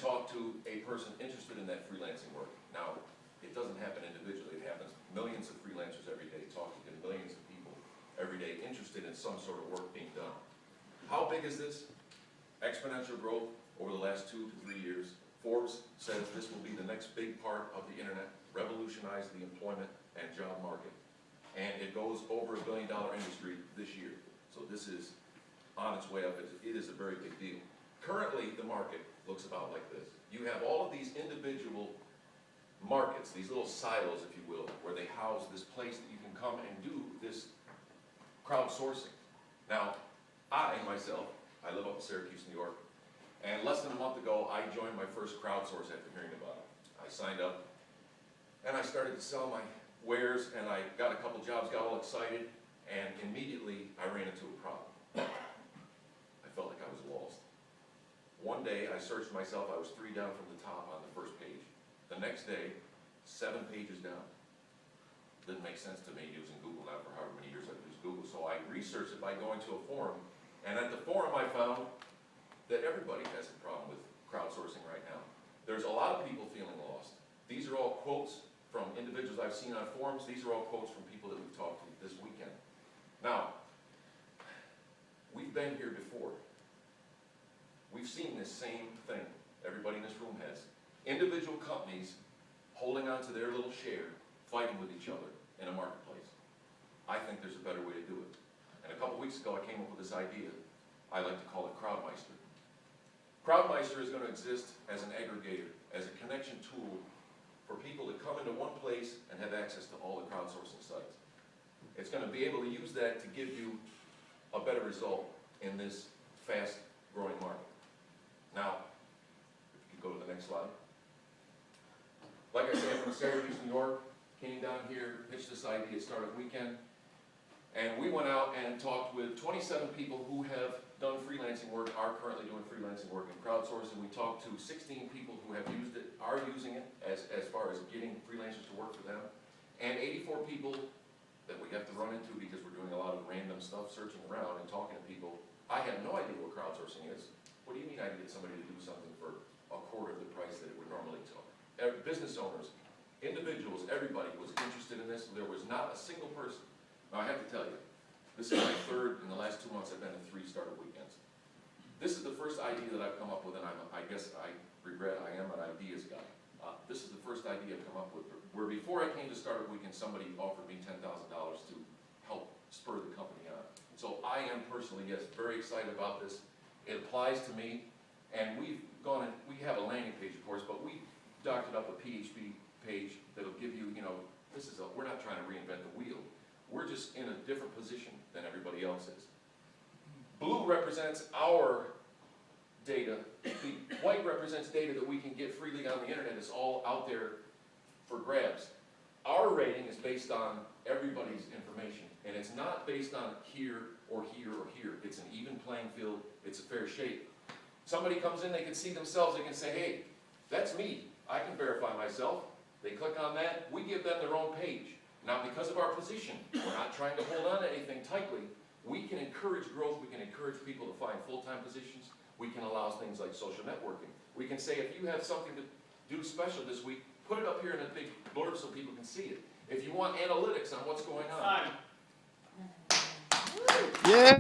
talk to a person interested in that freelancing work. Now, it doesn't happen individually, it happens millions of freelancers every day, talking to millions of people every day interested in some sort of work being done. How big is this? Exponential growth over the last 2 to 3 years. Forbes says this will be the next big part of the internet, revolutionize the employment and job market. And it goes over $1 billion industry this year. So this is on its way up. It is a very big deal. Currently, the market looks about like this. You have all of these individual markets, these little silos, if you will, where they house this place that you can come and do this crowdsourcing. Now, I live up in Syracuse, New York, and less than a month ago, I joined my first crowdsource after hearing about it. I signed up, and I started to sell my wares, and I got a couple jobs, got all excited, and immediately I ran into a problem. I felt like I was lost. One day, I searched myself, I was 3 down from the top on the first page. The next day, 7 pages down. Didn't make sense to me using Google now for however many years I've used Google, so I researched it by going to a forum, and at the forum I found that everybody has a problem with crowdsourcing right now. There's a lot of people feeling lost. These are all quotes from individuals I've seen on forums. These are all quotes from people that we've talked to this weekend. Now, we've been here before. We've seen this same thing. Everybody in this room has. Individual companies holding on to their little share, fighting with each other in a marketplace. I think there's a better way to do it. And a couple weeks ago I came up with this idea. I like to call it CrowdMeister. CrowdMeister is going to exist as an aggregator, as a connection tool for people to come into one place and have access to all the crowdsourcing sites. It's going to be able to use that to give you a better result in this fast-growing market. Now, if you could go to the next slide. Like I said, from Syracuse, New York, came down here, pitched this idea, started weekend, and we went out and talked with 27 people who have done freelancing work, are currently doing freelancing work in crowdsourcing. We talked to 16 people who have used it, are using it as far as getting freelancers to work for them, and 84 people that we have to run into because we're doing a lot of random stuff, searching around and talking to people. I have no idea what crowdsourcing is. What do you mean I can get somebody to do something for a quarter of the price that it would normally take? Business owners, individuals, everybody was interested in this. There was not a single person. Now I have to tell you, this is my third, in the last 2 months I've been to 3 startup weekends. This is the first idea that I've come up with, and I guess I regret I am an ideas guy. This is the first idea I've come up with, where before I came to startup weekend, somebody offered me $10,000 to help spur the company on. So I am personally, yes, very excited about this. It applies to me, and we have a landing page, of course, but we doctored up a PHP page that'll give you, we're not trying to reinvent the wheel. We're just in a different position than everybody else is. Blue represents our data. The white represents data that we can get freely on the internet. It's all out there for grabs. Our rating is based on everybody's information, and it's not based on here or here or here. It's an even playing field. It's a fair shake. Somebody comes in, they can see themselves, they can say, hey, that's me. I can verify myself. They click on that, we give them their own page. Now, because of our position, we're not trying to hold on to anything tightly. We can encourage growth. We can encourage people to find full-time positions. We can allow things like social networking. We can say, if you have something to do special this week, put it up here in a big blurb so people can see it. If you want analytics on what's going on. Yeah.